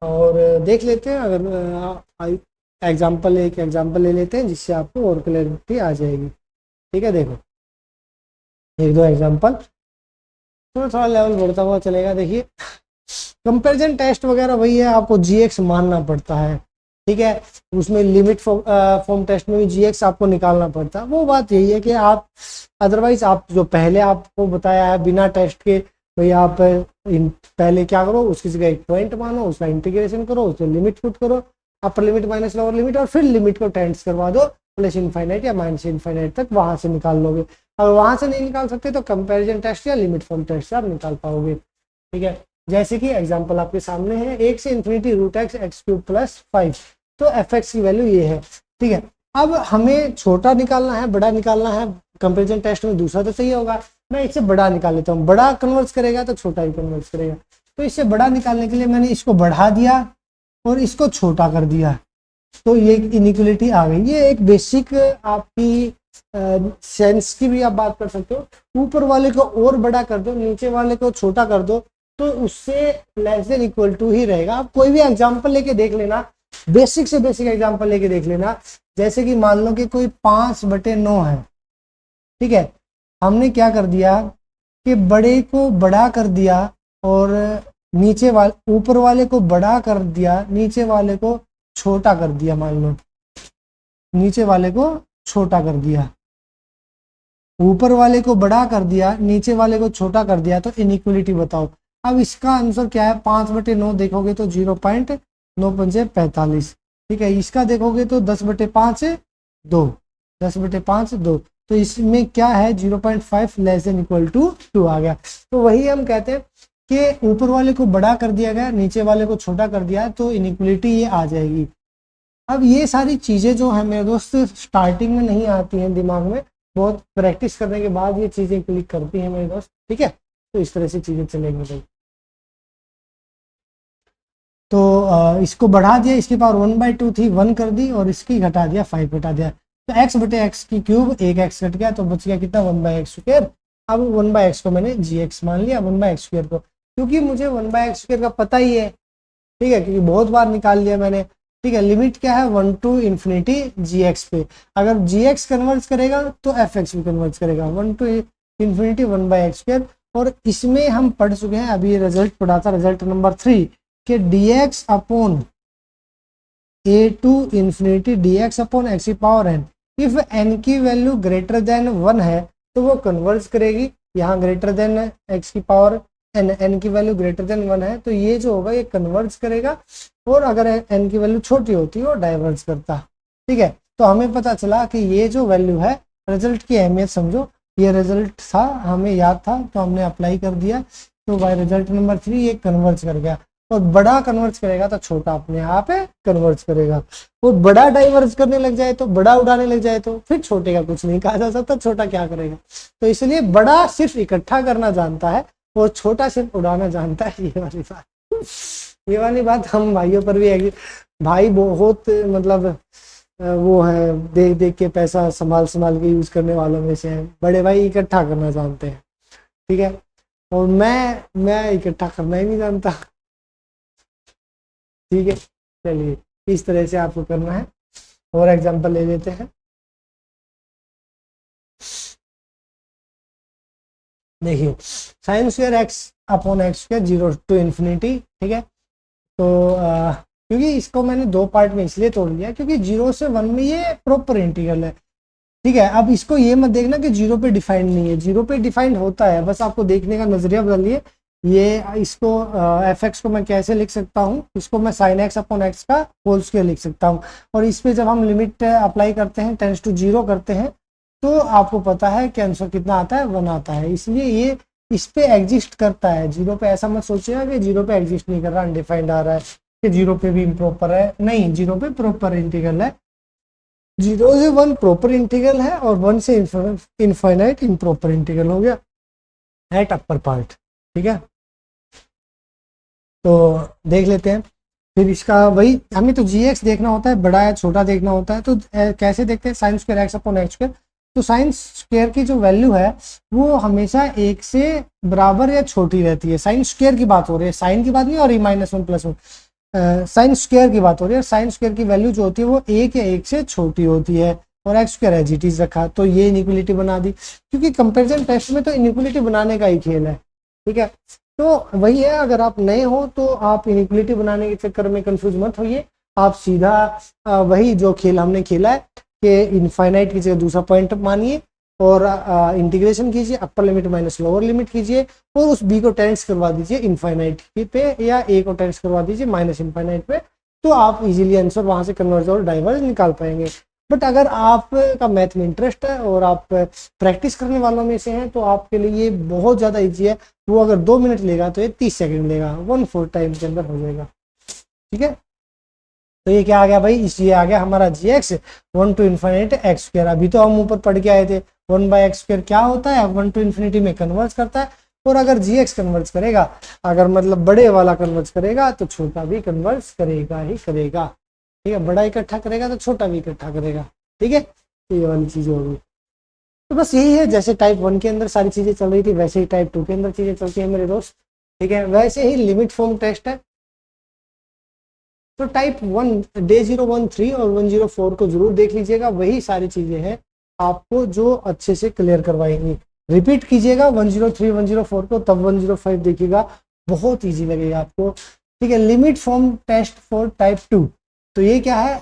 और देख लेते हैं, अगर एक एग्जांपल ले लेते हैं जिससे आपको और क्लैरिटी आ जाएगी। ठीक है, देखो 1-2 एग्जांपल, थोड़ा लेवल बढ़ता हुआ चलेगा। देखिए कंपैरिजन टेस्ट वगैरह वही है, आपको जीएक्स मानना पड़ता है। ठीक है, उसमें लिमिट फॉर्म टेस्ट में भी जीएक्स आपको निकालना पड़ता है। वो बात यही है कि आप अदरवाइज आप जो पहले आपको बताया है बिना टेस्ट के, भाई आप पहले क्या करो, उसकी जगह एक पॉइंट मानो, उसका इंटीग्रेशन करो, उसमें लिमिट पुट करो, अपर लिमिट माइनस लोअर लिमिट, और फिर लिमिट को टेंस करवा दो प्लस इनफाइनाइट या माइनस इनफाइनाइट तक, वहां से निकाल लोगे। अगर वहां से नहीं निकाल सकते तो कंपैरिजन टेस्ट या लिमिट फॉर्म टेस्ट से आप निकाल पाओगे। ठीक है, जैसे कि एग्जांपल आपके सामने है, 1 से infinity root x x cube plus 5, तो एफ एक्स की वैल्यू ये है। ठीक है, अब हमें छोटा निकालना है, बड़ा निकालना है, कंपैरिजन टेस्ट में दूसरा तो चाहिए होगा। मैं इससे बड़ा निकाल लेता हूँ, बड़ा कन्वर्स करेगा तो छोटा ही कन्वर्स करेगा, तो इससे बड़ा निकालने के लिए मैंने इसको बढ़ा दिया और इसको छोटा कर दिया, तो ये इनइक्वलिटी आ गई। ये एक बेसिक आपकी सेंस की भी आप बात कर सकते हो। ऊपर वाले को और बड़ा कर दो, नीचे वाले को छोटा कर दो, तो उससे लेस देन इक्वल टू ही रहेगा। आप कोई भी एग्जांपल लेके देख लेना, बेसिक से बेसिक एग्जांपल लेके देख लेना। जैसे कि मान लो कि कोई 5/9 है। ठीक है, हमने क्या कर दिया कि बड़े को बड़ा कर दिया और नीचे वाले ऊपर वाले को बड़ा कर दिया, नीचे वाले को छोटा कर दिया। मान लो नीचे वाले को छोटा कर दिया, ऊपर वाले को बड़ा कर दिया, नीचे वाले को छोटा कर दिया, तो इनइक्वलिटी बताओ। अब इसका आंसर क्या है, 5/9 देखोगे तो 0.9 ठीक है, इसका देखोगे तो 10/5 2, 10/5 2, तो इसमें क्या है 0.5 लेस देन इक्वल टू 2 आ गया। तो वही हम कहते हैं कि ऊपर वाले को बड़ा कर दिया गया, नीचे वाले को छोटा कर दिया है, तो इनइक्वलिटी ये आ जाएगी। अब ये सारी चीज़ें जो है मेरे दोस्त स्टार्टिंग में नहीं आती हैं दिमाग में, बहुत प्रैक्टिस करने के बाद ये चीज़ें क्लिक करती हैं मेरे दोस्त, ठीक है। तो इस तरह से चीज़ें चलेंगी भाई। तो इसको बढ़ा दिया, इसकी पावर 1/2 थी, 1 कर दी, और इसकी घटा दिया, 5 घटा दिया, तो x बटे एक्स की क्यूब, एक x घट गया, तो बच गया कितना, 1/x²। अब 1/x को मैंने gx मान लिया, 1/x² को, क्योंकि मुझे 1/x² का पता ही है, ठीक है, क्योंकि बहुत बार निकाल लिया मैंने, ठीक है। लिमिट क्या है, 1 to infinity gx पे, अगर gx कन्वर्ज करेगा तो fx भी कन्वर्ज करेगा, 1 to infinity 1/x²। और इसमें हम पढ़ चुके हैं, अभी ये रिजल्ट पढ़ा था, रिजल्ट नंबर 3, कि dx upon a to infinity dx upon x की पावर n, इफ n की वैल्यू ग्रेटर देन 1 है तो वो कन्वर्ज करेगी, यहाँ ग्रेटर देन x की पावर n की वैल्यू ग्रेटर देन 1 है, तो ये जो होगा ये कन्वर्ज करेगा, और अगर n की वैल्यू छोटी होती है वो डाइवर्ज करता, ठीक है। तो हमें पता चला कि ये जो वैल्यू है, रिजल्ट की अहमियत समझो, ये रिजल्ट था, हमें याद था, तो हमने अप्लाई कर दिया, तो बाय रिजल्ट नंबर 3 ये कन्वर्ज कर गया। और बड़ा कन्वर्ज करेगा तो छोटा अपने आप है कन्वर्ज करेगा, वो बड़ा डाइवर्ज करने लग जाए तो, बड़ा उड़ाने लग जाए तो फिर छोटे का कुछ नहीं कहा जा सकता, छोटा क्या करेगा। तो इसलिए बड़ा सिर्फ इकट्ठा करना जानता है और छोटा सिर्फ उड़ाना जानता है, ये वाली बात हम भाइयों पर भी है। भाई बहुत मतलब वो है, देख देख के पैसा संभाल संभाल के यूज करने वालों में से है, बड़े भाई इकट्ठा करना जानते हैं, ठीक है। और मैं इकट्ठा करना ही नहीं जानता, ठीक है। चलिए इस तरह से आपको करना है, और एग्जांपल ले लेते हैं। देखिए sine square x upon x square 0 to infinity, ठीक है। तो क्योंकि इसको मैंने दो पार्ट में इसलिए तोड़ दिया क्योंकि 0 से 1 में ये प्रॉपर इंटीग्रल है, ठीक है। अब इसको ये मत देखना कि 0 पे डिफाइंड नहीं है, 0 पे डिफाइंड होता है, बस आपको देखने का नजरिया बदलिए। ये इसको एफ एक्स को मैं कैसे लिख सकता हूँ, इसको मैं साइन एक्स अपॉन एक्स का होल स्क्वायर लिख सकता हूँ, और इस पे जब हम लिमिट अप्लाई करते हैं, टेंस टू 0 करते हैं, तो आपको पता है कि आंसर कितना आता है, 1 आता है। इसलिए ये इस पे एग्जिस्ट करता है, 0 पे ऐसा मत सोचिएगा कि 0 पे एग्जिस्ट नहीं कर रहा, अनडिफाइंड आ रहा है, कि 0 पे भी इम्प्रॉपर है, नहीं, 0 पे प्रॉपर इंटीग्रल है, 0 से 1 प्रॉपर इंटीग्रल है, और 1 से इनफाइनाइट इम्प्रॉपर इंटीग्रल हो गया एट अपर पार्ट, ठीक है। तो देख लेते हैं फिर इसका, वही हमें तो जी एक्स देखना होता है, बड़ा या छोटा देखना होता है, तो कैसे देखते हैं, sine square x upon x square. तो साइन स्क्वायर की जो वैल्यू है वो हमेशा 1 से बराबर या छोटी रहती है, साइन स्क्वायर की बात हो रही है, साइन की बात नहीं हो रही -1 +1, साइन स्क्वायर की बात हो रही है। साइन स्क्वायर की वैल्यू जो होती है वो 1 या 1 से छोटी होती है, और x square as it is रखा, तो ये इनइक्वलिटी बना दी, क्योंकि कंपैरिजन टेस्ट में तो इनइक्वलिटी बनाने का ही खेल है, ठीक है। तो वही है, अगर आप नए हो तो आप इनइक्वलिटी बनाने के चक्कर में कंफ्यूज मत होइए, आप सीधा वही जो खेल हमने खेला है कि इनफाइनाइट की जगह दूसरा पॉइंट मानिए, और इंटीग्रेशन कीजिए, अपर लिमिट माइनस लोअर लिमिट कीजिए, और उस बी को टेंस करवा दीजिए इनफाइनाइट पे, या ए को टेंस करवा दीजिए माइनस इनफाइनाइट पे, तो आप इजीली आंसर वहां से कन्वर्ज और डाइवर्ज निकाल पाएंगे। बट अगर आपका मैथ में इंटरेस्ट है और आप प्रैक्टिस करने वालों में से हैं, तो आपके लिए ये बहुत ज़्यादा ईजी है। वो अगर 2 मिनट लेगा तो ये 30 सेकंड लेगा, 1/4 टाइम के अंदर हो जाएगा, ठीक है। तो ये क्या आ गया भाई, ये आ गया हमारा G X 1 to infinity X square. अभी तो हम ऊपर पढ़ के आए थे 1/x² क्या होता है, 1 to infinity में कन्वर्ज करता है, और अगर जी एक्स कन्वर्ज करेगा, अगर मतलब बड़े वाला कन्वर्ज करेगा तो छोटा भी कन्वर्ज करेगा ही करेगा, ठीक है। बड़ा इकट्ठा करेगा तो छोटा भी इकट्ठा करेगा, ठीक है। तो ये वाली चीज़ होगी। तो बस यही है, जैसे टाइप 1 के अंदर सारी चीज़ें चल रही थी वैसे ही टाइप 2 के अंदर चीज़ें चलती हैं मेरे दोस्त, ठीक है। वैसे ही लिमिट फॉर्म टेस्ट है। तो टाइप 1 डे 013 और 104 को जरूर देख लीजिएगा, वही सारी चीज़ें हैं आपको जो अच्छे से क्लियर करवाएंगी। रिपीट कीजिएगा 103 104 को, तब 105 देखिएगा, बहुत ईजी लगेगा आपको, ठीक है। Limit form test for type 2, तो ये क्या है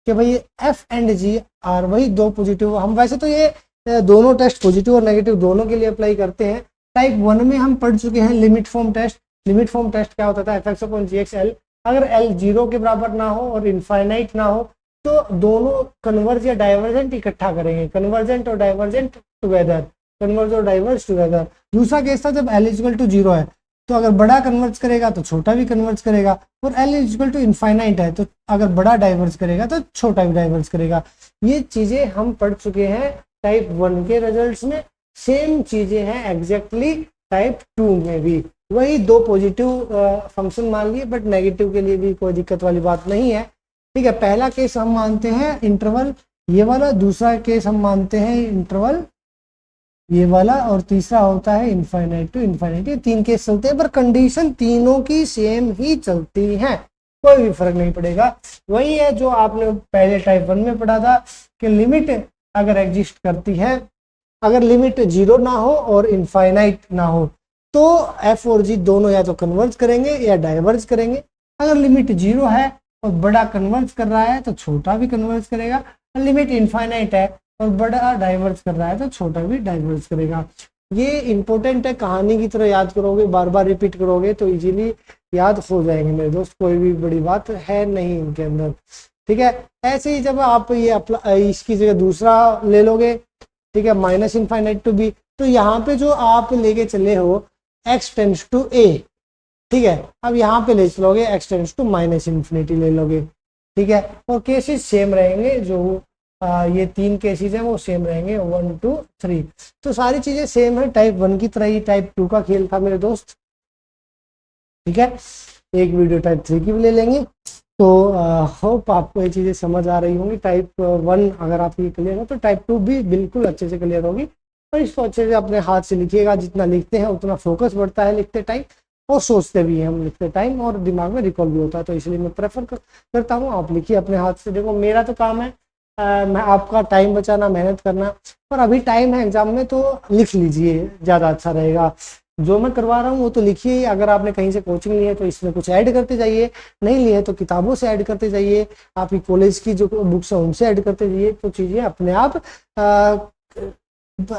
कि भाई एफ एंड जी आर वही दो पॉजिटिव, हम वैसे तो ये दोनों टेस्ट पॉजिटिव और नेगेटिव दोनों के लिए अप्लाई करते हैं। टाइप 1 में हम पढ़ चुके हैं limit form test. Limit form test क्या होता था, f x upon g x L, अगर एल 0 के बराबर ना हो और इनफाइनाइट ना हो तो दोनों कन्वर्ज या डाइवर्जेंट इकट्ठा करेंगे, कन्वर्जेंट और डाइवर्जेंट टुगेदर, कन्वर्ज और डाइवर्ज टुगेदर। दूसरा केस था जब एल इक्वल टू 0 है, तो अगर बड़ा कन्वर्ज करेगा तो छोटा भी कन्वर्ज करेगा, और L इक्वल टू इनफाइनाइट है तो अगर बड़ा डाइवर्ज करेगा तो छोटा भी डाइवर्ज करेगा। ये चीजें हम पढ़ चुके हैं टाइप 1 के रिजल्ट्स में, सेम चीजें हैं एग्जैक्टली टाइप 2 में भी। वही दो पॉजिटिव फंक्शन मान लिए, बट नेगेटिव के लिए भी कोई दिक्कत वाली बात नहीं है। ठीक है, पहला केस हम मानते हैं इंटरवल ये वाला, दूसरा केस हम मानते हैं इंटरवल ये वाला, और तीसरा होता है इनफाइनाइट टू इनफाइनाइट। ये 3 केस चलते हैं, पर कंडीशन तीनों की सेम ही चलती है, कोई भी फर्क नहीं पड़ेगा। वही है जो आपने पहले टाइप 1 में पढ़ा था कि लिमिट अगर एग्जिस्ट करती है, अगर लिमिट 0 ना हो और इनफाइनाइट ना हो तो f और g दोनों या तो कन्वर्ज करेंगे या डाइवर्ज करेंगे। अगर लिमिट 0 है और बड़ा कन्वर्ज कर रहा है तो छोटा भी कन्वर्ज करेगा, लिमिट इनफाइनाइट है और बड़ा डाइवर्ज कर रहा है तो छोटा भी डाइवर्ज करेगा। ये इंपॉर्टेंट है, कहानी की तरह याद करोगे, बार बार रिपीट करोगे तो इजीली याद हो जाएंगे मेरे दोस्त, कोई भी बड़ी बात है नहीं इनके अंदर। ठीक है, ऐसे ही जब आप ये इसकी जगह दूसरा ले लोगे, ठीक है, माइनस इनफाइनाइट टू बी, तो यहाँ पे जो आप लेके चले हो x टेंड्स टू a, ठीक है, अब यहाँ पे ले चलोगे x tends to minus infinity ले लोगे। ठीक है, और केसेस सेम रहेंगे, जो ये 3 केसेस हैं वो सेम रहेंगे 1 2 3, तो सारी चीजें सेम है, टाइप 1 की तरह ही टाइप 2 का खेल था मेरे दोस्त। ठीक है, एक वीडियो टाइप 3 की भी ले लेंगे। तो होप आपको ये चीजें समझ आ रही होंगी। टाइप 1 अगर आपकी क्लियर है तो टाइप 2 भी बिल्कुल अच्छे से क्लियर होगी, और इसको अच्छे से अपने हाथ से लिखिएगा, जितना लिखते हैं उतना फोकस बढ़ता है लिखते टाइम, और सोचते भी हैं हम लिखते टाइम, और दिमाग में रिकॉल भी होता है, तो इसलिए मैं प्रेफर करता हूँ आप लिखिए अपने हाथ से। देखो मेरा तो काम है मैं आपका टाइम बचाना, मेहनत करना, पर अभी टाइम है एग्जाम में तो लिख लीजिए, ज़्यादा अच्छा रहेगा। जो मैं करवा रहा हूँ वो तो लिखिए, अगर आपने कहीं से कोचिंग ली है तो इसमें कुछ ऐड करते जाइए, नहीं ली है तो किताबों से ऐड करते जाइए, आपकी कॉलेज की जो बुक्स है उनसे ऐड करते जाइए, तो चीज़ें अपने आप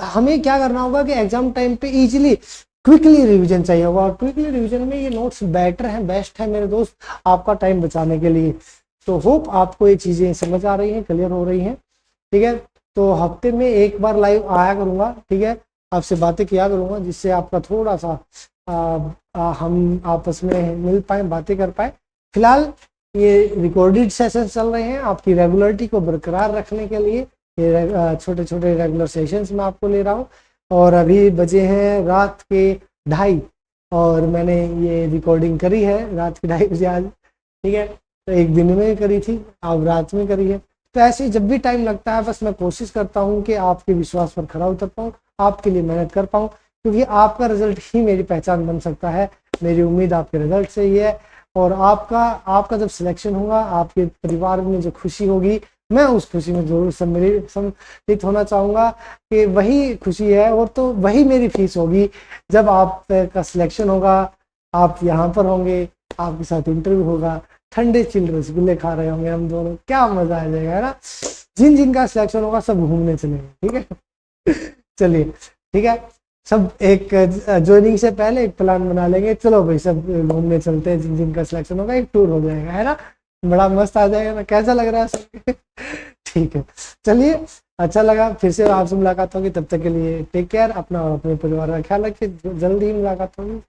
हमें क्या करना होगा कि एग्जाम टाइम पे इजीली क्विकली रिवीजन चाहिए होगा, और क्विकली रिवीजन में ये नोट्स बेटर है, बेस्ट है मेरे दोस्त आपका टाइम बचाने के लिए। तो होप आपको ये चीज़ें समझ आ रही हैं, क्लियर हो रही हैं। ठीक है, तो हफ्ते में एक बार लाइव आया करूँगा, ठीक है, आपसे बातें किया करूँगा, जिससे आपका थोड़ा सा हम आपस में मिल पाए, बातें कर पाए। फिलहाल ये रिकॉर्डेड सेशन चल रहे हैं आपकी रेगुलरिटी को बरकरार रखने के लिए, ये छोटे छोटे रेगुलर सेशंस में आपको ले रहा हूँ, और अभी बजे हैं रात के 2:30 और मैंने ये रिकॉर्डिंग करी है रात के 2:30 बजे आज। ठीक है, तो एक दिन में करी थी, अब रात में करी है। तो ऐसे जब भी टाइम लगता है बस मैं कोशिश करता हूँ कि आपके विश्वास पर खरा उतर पाऊँ, आपके लिए मेहनत कर पाऊँ, क्योंकि आपका रिजल्ट ही मेरी पहचान बन सकता है। मेरी उम्मीद आपके रिजल्ट से ही है, और आपका जब सिलेक्शन होगा, आपके परिवार में जो खुशी होगी, मैं उस खुशी में जरूर सम्मिलित होना चाहूँगा कि वही खुशी है, और तो वही मेरी फीस होगी जब आपका सिलेक्शन होगा, आप यहाँ पर होंगे, आपके साथ इंटरव्यू होगा, ठंडे चिल रसगुल्ले खा रहे होंगे हम दोनों, क्या मजा आ जाएगा, है ना। जिन जिन का सिलेक्शन होगा सब घूमने चलेंगे। ठीक है चलिए, ठीक है, सब एक ज्वाइनिंग से पहले एक प्लान बना लेंगे, चलो भाई सब घूमने चलते हैं, जिन जिन का सिलेक्शन होगा एक टूर हो जाएगा, है ना, बड़ा मस्त आ जाएगा ना, कैसा लग रहा है सब ठीक है, चलिए, अच्छा लगा, फिर से आपसे मुलाकात होगी, तब तक के लिए टेक केयर, अपना और अपने परिवार का ख्याल रखिए, जल्दी ही मुलाकात होगी।